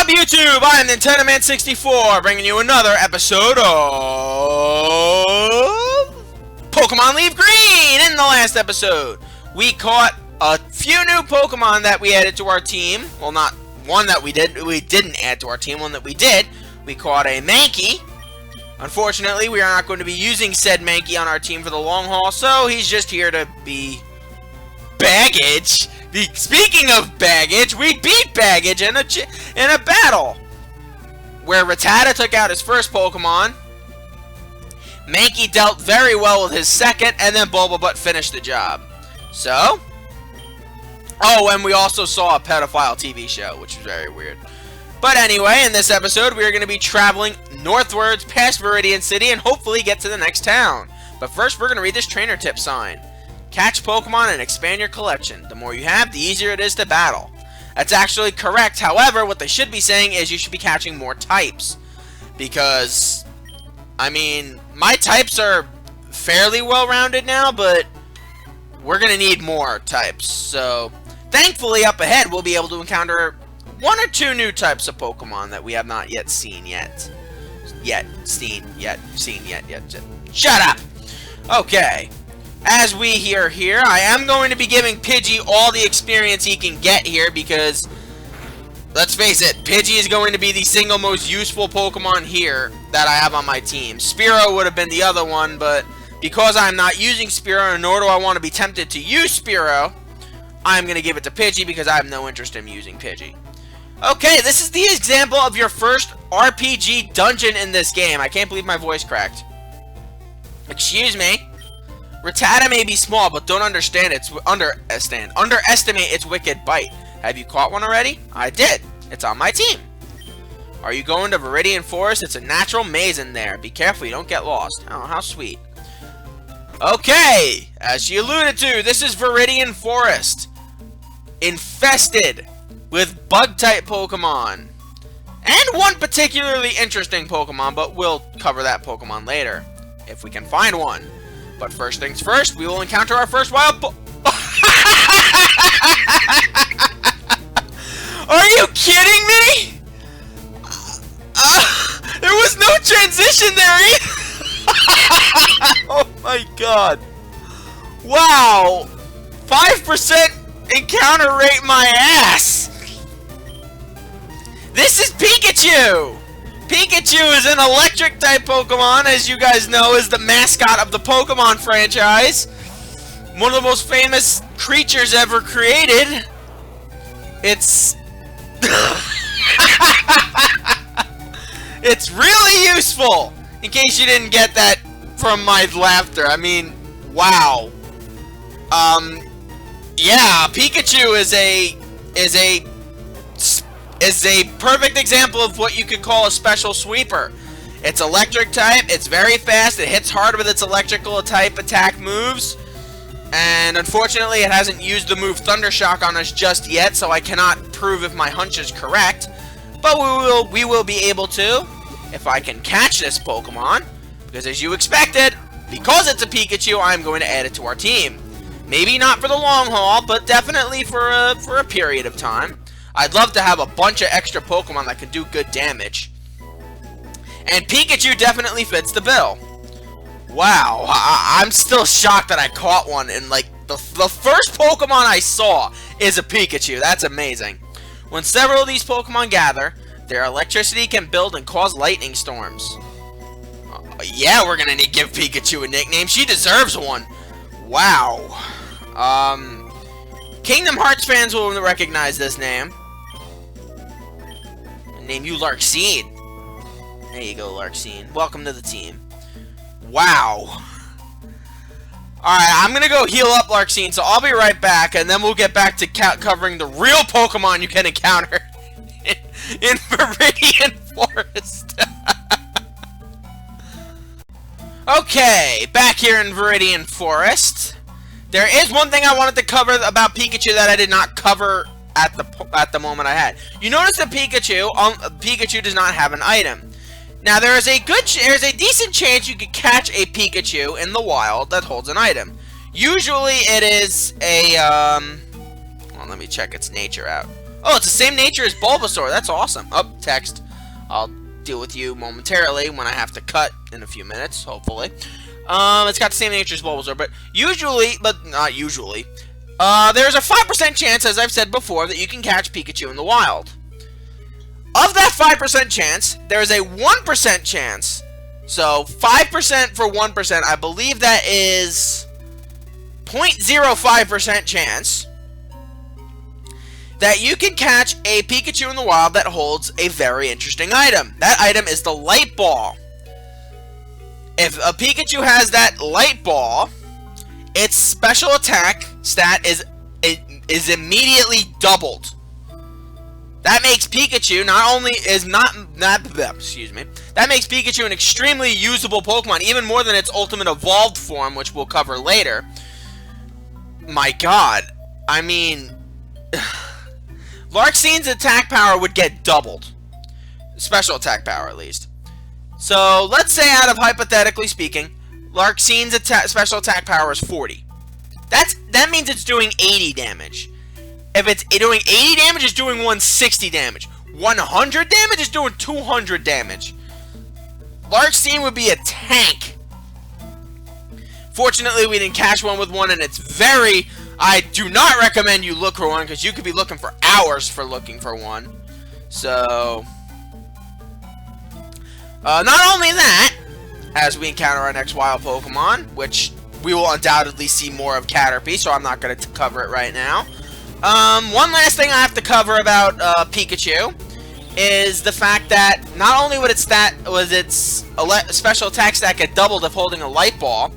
up, YouTube? I'm NintendoMan64, bringing you another episode of Pokemon Leaf Green. In the last episode, we caught a few new Pokemon that we added to our team. Well, not one that we didn't add to our team, one that we did. We caught a Mankey. Unfortunately, we are not going to be using said Mankey on our team for the long haul, so he's just here to be baggage. Speaking of baggage, we beat baggage in a battle where Rattata took out his first Pokemon. Mankey dealt very well with his second, and then Bulbabutt finished the job. So, oh, and we also saw a pedophile TV show, which was very weird. But anyway, in this episode, we are going to be traveling northwards past Viridian City and hopefully get to the next town. But first, we're going to read this trainer tip sign. Catch Pokemon and expand your collection. The more you have, the easier it is to battle. That's actually correct. However, what they should be saying is you should be catching more types. Because, I mean, my types are fairly well-rounded now, but we're going to need more types. So, thankfully, up ahead, we'll be able to encounter one or two new types of Pokemon that we have not yet seen yet. Shut up! Okay. As we hear here, I am going to be giving Pidgey all the experience he can get here because, let's face it, Pidgey is going to be the single most useful Pokemon here that I have on my team. Spearow would have been the other one, but because I'm not using Spearow, nor do I want to be tempted to use Spearow, I'm going to give it to Pidgey because I have no interest in using Pidgey. Okay, this is the example of your first RPG dungeon in this game. I can't believe my voice cracked. Excuse me. Rattata may be small, but don't underestimate its wicked bite. Have you caught one already? I did. It's on my team. Are you going to Viridian Forest? It's a natural maze in there. Be careful you don't get lost. Oh, how sweet. Okay, as she alluded to, this is Viridian Forest. Infested with bug-type Pokemon. And one particularly interesting Pokemon, but we'll cover that Pokemon later, if we can find one. But first things first, we will encounter our first wild Are you kidding me? There was no transition there either. Oh my god. Wow. 5% encounter rate my ass. This is Pikachu. Pikachu is an electric-type Pokemon, as you guys know, is the mascot of the Pokemon franchise. One of the most famous creatures ever created. It's... It's really useful, in case you didn't get that from my laughter. I mean, wow. Yeah, Pikachu is a perfect example of what you could call a special sweeper. It's electric type, it's very fast, it hits hard with its electrical type attack moves, and unfortunately it hasn't used the move Thunder Shock on us just yet, so I cannot prove if my hunch is correct, but we will be able to if I can catch this Pokemon, because as you expected, because it's a Pikachu, I'm going to add it to our team. Maybe not for the long haul, but definitely for a period of time. I'd love to have a bunch of extra Pokemon that can do good damage. And Pikachu definitely fits the bill. Wow, I'm still shocked that I caught one, and like, the first Pokemon I saw is a Pikachu. That's amazing. When several of these Pokemon gather, their electricity can build and cause lightning storms. Yeah, we're gonna give Pikachu a nickname. She deserves one. Wow. Kingdom Hearts fans will recognize this name. Name you Larxene. There you go, Larxene. Welcome to the team. Wow. Alright, I'm gonna go heal up Larxene, so I'll be right back, and then we'll get back to covering the real Pokemon you can encounter in Viridian Forest. Okay, back here in Viridian Forest. There is one thing I wanted to cover about Pikachu that I did not cover at the moment I had. You notice that Pikachu does not have an item. Now there's a decent chance you could catch a Pikachu in the wild that holds an item. Usually it is a well, let me check its nature out. Oh, it's the same nature as Bulbasaur. That's awesome. Oh, text. I'll deal with you momentarily when I have to cut in a few minutes, hopefully. It's got the same nature as Bulbasaur, but not usually, there's a 5% chance, as I've said before, that you can catch Pikachu in the wild. Of that 5% chance, there's a 1% chance. So, 5% for 1%, I believe that is 0.05% chance that you can catch a Pikachu in the wild that holds a very interesting item. That item is the Light Ball. If a Pikachu has that Light Ball, its special attack stat is immediately doubled. That makes Pikachu that makes Pikachu an extremely usable Pokemon, even more than its ultimate evolved form, which we'll cover later. My god. I mean, Larxene's attack power would get doubled. Special attack power, at least. So, let's say, out of hypothetically speaking, Larxene's special attack power is 40. That means it's doing 80 damage. If it's doing 80 damage, it's doing 160 damage. 100 damage is doing 200 damage. Larxene would be a tank. Fortunately, we didn't catch one with one, and it's very... I do not recommend you look for one, because you could be looking for hours for looking for one. So... not only that, as we encounter our next wild Pokemon, which we will undoubtedly see more of Caterpie, so I'm not going to cover it right now. One last thing I have to cover about Pikachu is the fact that not only would its special attack stat get doubled if holding a Light Ball,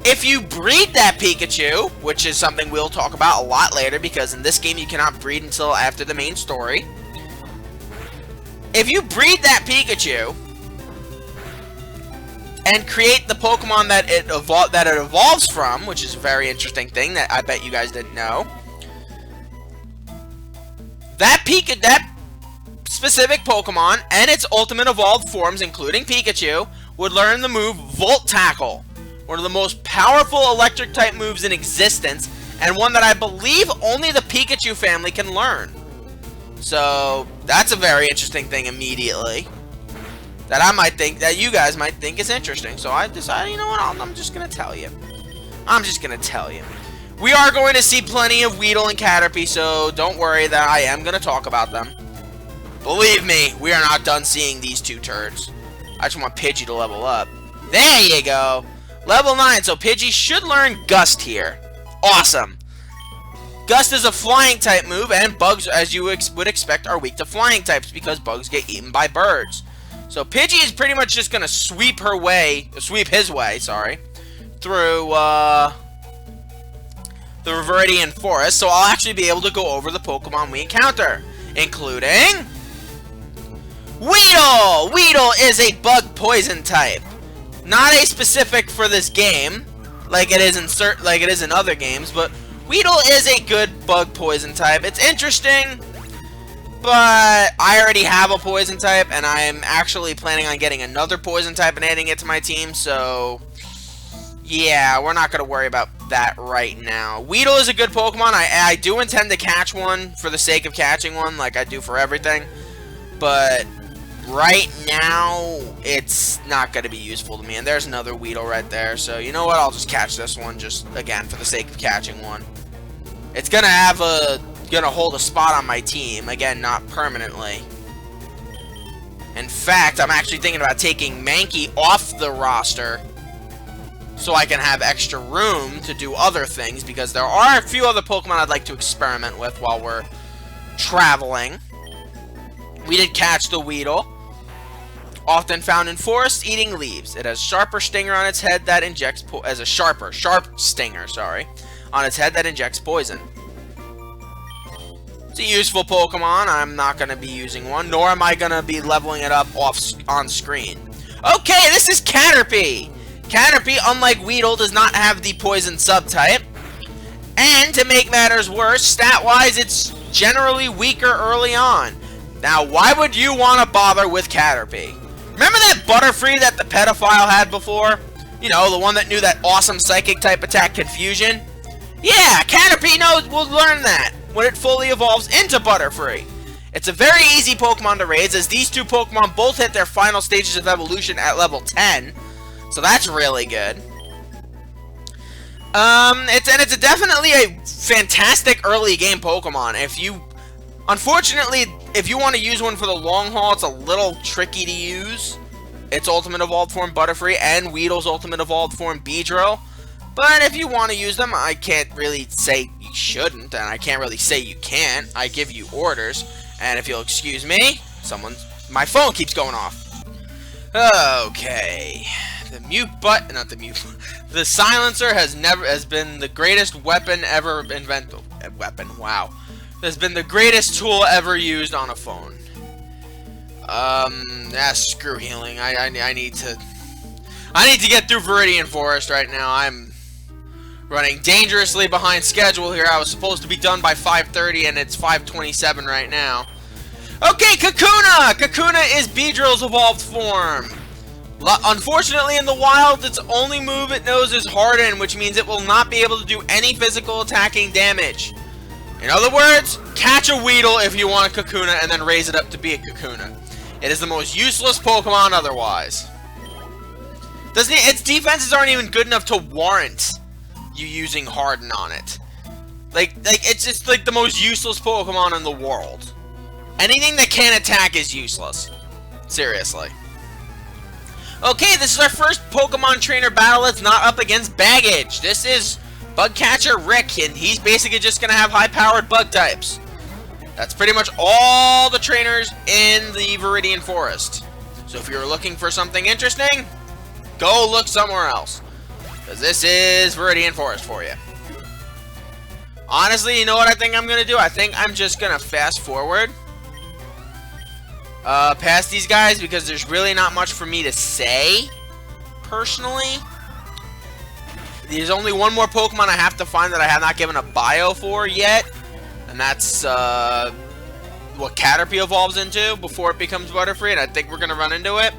if you breed that Pikachu, which is something we'll talk about a lot later, because in this game you cannot breed until after the main story. If you breed that Pikachu and create the Pokemon that it evolves from, which is a very interesting thing that I bet you guys didn't know, that specific Pokemon and its ultimate evolved forms, including Pikachu, would learn the move Volt Tackle, one of the most powerful electric type moves in existence, and one that I believe only the Pikachu family can learn. So that's a very interesting thing immediately that you guys might think is interesting. So I decided, you know what, I'm just gonna tell you. We are going to see plenty of Weedle and Caterpie, so don't worry that I am going to talk about them. Believe me, we are not done seeing these two turds. I just want Pidgey to level up. There you go! Level 9, so Pidgey should learn Gust here. Awesome! Gust is a flying type move, and bugs, as you would expect, are weak to flying types because bugs get eaten by birds. So Pidgey is pretty much just going to sweep his way, through, the Viridian Forest, so I'll actually be able to go over the Pokemon we encounter, including Weedle! Weedle is a bug poison type. Not a specific for this game, like it is in other games, but Weedle is a good bug poison type. It's interesting, but I already have a poison type, and I'm actually planning on getting another poison type and adding it to my team, so yeah, we're not going to worry about that right now. Weedle is a good Pokemon. I do intend to catch one for the sake of catching one, like I do for everything. But right now, it's not going to be useful to me. And there's another Weedle right there. So you know what? I'll just catch this one, just again for the sake of catching one. It's gonna hold a spot on my team. Again, not permanently. In fact, I'm actually thinking about taking Mankey off the roster, so I can have extra room to do other things, because there are a few other Pokemon I'd like to experiment with while we're traveling. We did catch the Weedle, often found in forests eating leaves. It has sharp stinger on its head that injects sharp stinger, on its head that injects poison. It's a useful Pokemon. I'm not going to be using one, nor am I going to be leveling it up on screen. Okay, this is Caterpie! Caterpie, unlike Weedle, does not have the poison subtype. And to make matters worse, stat-wise, it's generally weaker early on. Now, why would you want to bother with Caterpie? Remember that Butterfree that the pedophile had before? You know, the one that knew that awesome psychic type attack, Confusion? Yeah, Caterpie will learn that. when it fully evolves into Butterfree. It's a very easy Pokemon to raise, as these two Pokemon both hit their final stages of evolution at level 10. So that's really good. It's definitely a fantastic early game Pokemon. Unfortunately, if you want to use one for the long haul, it's a little tricky to use. Its Ultimate Evolved Form Butterfree and Weedle's Ultimate Evolved Form Beedrill. But if you want to use them, I can't really say you shouldn't, and I can't really say you can't. I give you orders, and if you'll excuse me, my phone keeps going off. Okay, the silencer has been the greatest weapon ever invented. Wow, has been the greatest tool ever used on a phone. Screw healing. I need to get through Viridian Forest right now. I'm running dangerously behind schedule here. I was supposed to be done by 5:30 and it's 5:27 right now. Okay, Kakuna! Kakuna is Beedrill's evolved form. Unfortunately, in the wild, its only move it knows is Harden, which means it will not be able to do any physical attacking damage. In other words, catch a Weedle if you want a Kakuna and then raise it up to be a Kakuna. It is the most useless Pokemon otherwise. Its defenses aren't even good enough to warrant you using Harden on it. It's just like the most useless Pokemon in the world. Anything that can't attack is useless. Seriously. Okay, this is our first Pokemon trainer battle that's not up against Baggage. This is Bugcatcher Rick, and he's basically just gonna have high-powered bug types. That's pretty much all the trainers in the Viridian Forest. So if you're looking for something interesting, go look somewhere else. Because this is Viridian Forest for you. Honestly, you know what I think I'm going to do? I think I'm just going to fast forward past these guys, because there's really not much for me to say, personally. There's only one more Pokemon I have to find that I have not given a bio for yet. And that's what Caterpie evolves into before it becomes Butterfree, and I think we're going to run into it.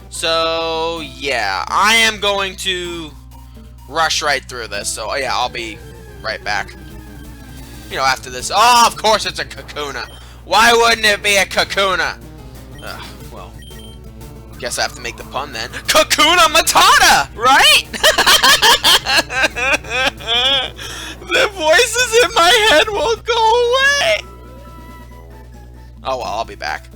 So, yeah, I am going to rush right through this. So, yeah, I'll be right back. You know, after this. Oh, of course it's a Kakuna. Why wouldn't it be a Kakuna? Well, guess I have to make the pun then. Kakuna Matata, right? The voices in my head won't go away. Oh well, I'll be back.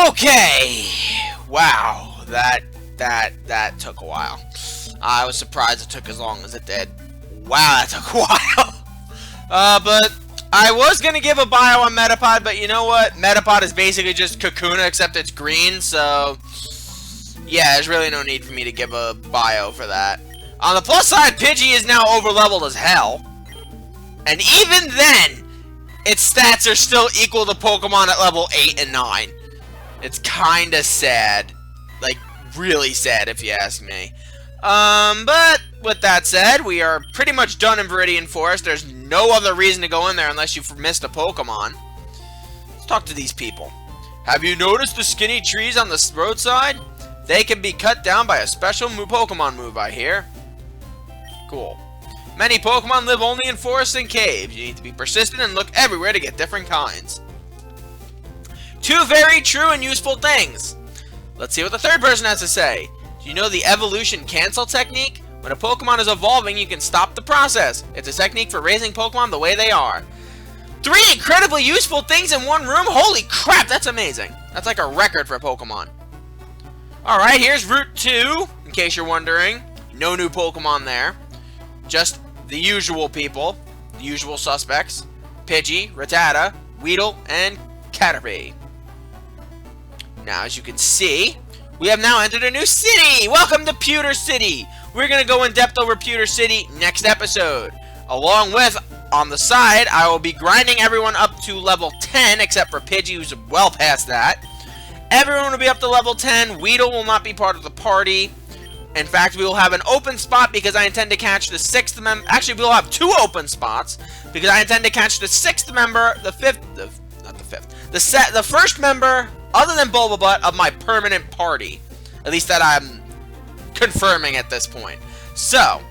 Okay, wow, that took a while. I was surprised it took as long as it did. Wow, that took a while. But I was gonna give a bio on Metapod, but you know what? Metapod is basically just Kakuna, except it's green, so yeah, there's really no need for me to give a bio for that. On the plus side, Pidgey is now over-leveled as hell. And even then, its stats are still equal to Pokemon at level 8 and 9. It's kinda sad. Like, really sad if you ask me. But with that said, we are pretty much done in Viridian Forest. There's no other reason to go in there unless you've missed a Pokemon. Let's talk to these people. Have you noticed the skinny trees on the roadside? They can be cut down by a special Pokemon move, I hear. Cool. Many Pokemon live only in forests and caves. You need to be persistent and look everywhere to get different kinds. 2 very true and useful things. Let's see what the third person has to say. Do you know the evolution cancel technique? When a Pokemon is evolving, you can stop the process. It's a technique for raising Pokemon the way they are. 3 incredibly useful things in one room? Holy crap, that's amazing. That's like a record for Pokemon. Alright, here's Route 2, in case you're wondering. No new Pokemon there. Just the usual people, the usual suspects. Pidgey, Rattata, Weedle, and Caterpie. Now, as you can see, we have now entered a new city! Welcome to Pewter City! We're going to go in depth over Pewter City next episode. Along with, on the side, I will be grinding everyone up to level 10, except for Pidgey, who's well past that. Everyone will be up to level 10. Weedle will not be part of the party. In fact, we will have an open spot because I intend to catch the 6th member. Actually, we will have 2 open spots because I intend to catch the 6th member, the 5th, not the 5th, the first member, other than Bulbabutt, of my permanent party. At least that I'm confirming at this point. So,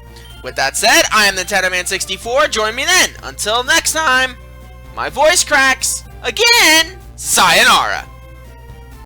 with that said, I am NintendoMan64. Join me then. Until next time, my voice cracks. Again, sayonara.